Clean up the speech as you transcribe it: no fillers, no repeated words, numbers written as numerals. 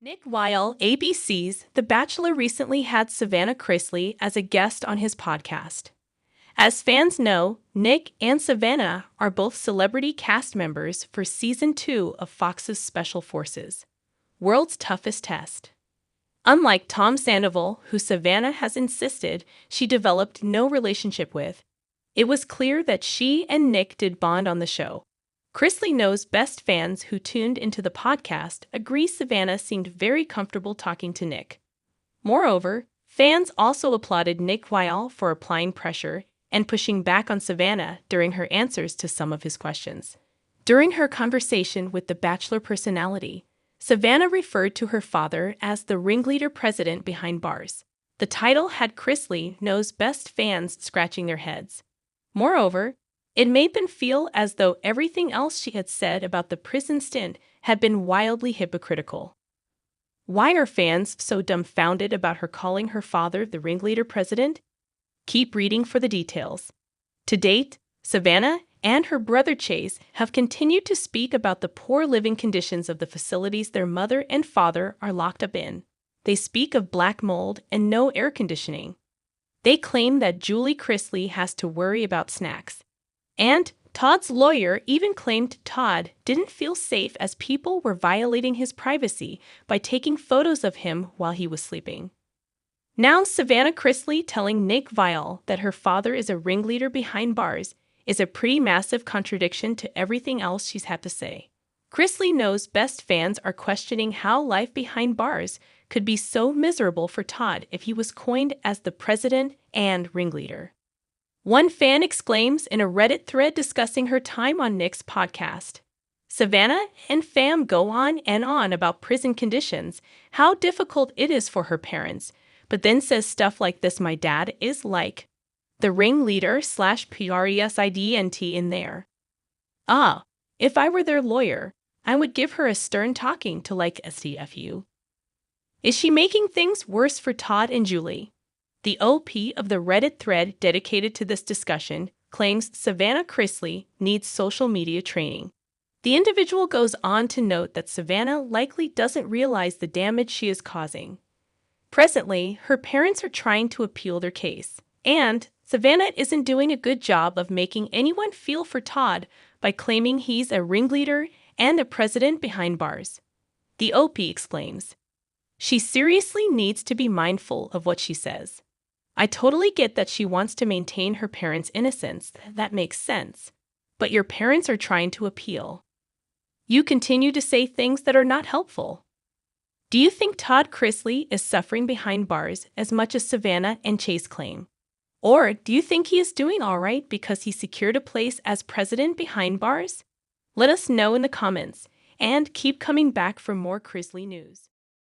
Nick Weil, ABC's The Bachelor, recently had Savannah Chrisley as a guest on his podcast. As fans know, Nick and Savannah are both celebrity cast members for Season 2 of Fox's Special Forces, World's Toughest Test. Unlike Tom Sandoval, who Savannah has insisted she developed no relationship with, it was clear that she and Nick did bond on the show. Chrisley Knows best fans who tuned into the podcast agree Savannah seemed very comfortable talking to Nick. Moreover, fans also applauded Nick Weil for applying pressure and pushing back on Savannah during her answers to some of his questions. During her conversation with the Bachelor personality, Savannah referred to her father as the ringleader president behind bars. The title had Chrisley Knows best fans scratching their heads. Moreover, it made them feel as though everything else she had said about the prison stint had been wildly hypocritical. Why are fans so dumbfounded about her calling her father the ringleader president? Keep reading for the details. To date, Savannah and her brother Chase have continued to speak about the poor living conditions of the facilities their mother and father are locked up in. They speak of black mold and no air conditioning. They claim that Julie Chrisley has to worry about snacks. And Todd's lawyer even claimed Todd didn't feel safe as people were violating his privacy by taking photos of him while he was sleeping. Now Savannah Chrisley telling Nick Weil that her father is a ringleader behind bars is a pretty massive contradiction to everything else she's had to say. Chrisley Knows best fans are questioning how life behind bars could be so miserable for Todd if he was coined as the president and ringleader. One fan exclaims in a Reddit thread discussing her time on Nick's podcast. Savannah and fam go on and on about prison conditions, how difficult it is for her parents, but then says stuff like this: my dad is like the ringleader / president in there. If I were their lawyer, I would give her a stern talking to like STFU. Is she making things worse for Todd and Julie? The OP of the Reddit thread dedicated to this discussion claims Savannah Chrisley needs social media training. The individual goes on to note that Savannah likely doesn't realize the damage she is causing. Presently, her parents are trying to appeal their case, and Savannah isn't doing a good job of making anyone feel for Todd by claiming he's a ringleader and a president behind bars. The OP exclaims, "She seriously needs to be mindful of what she says. I totally get that she wants to maintain her parents' innocence, that makes sense. But your parents are trying to appeal. You continue to say things that are not helpful." Do you think Todd Chrisley is suffering behind bars as much as Savannah and Chase claim? Or do you think he is doing all right because he secured a place as president behind bars? Let us know in the comments, and keep coming back for more Chrisley news.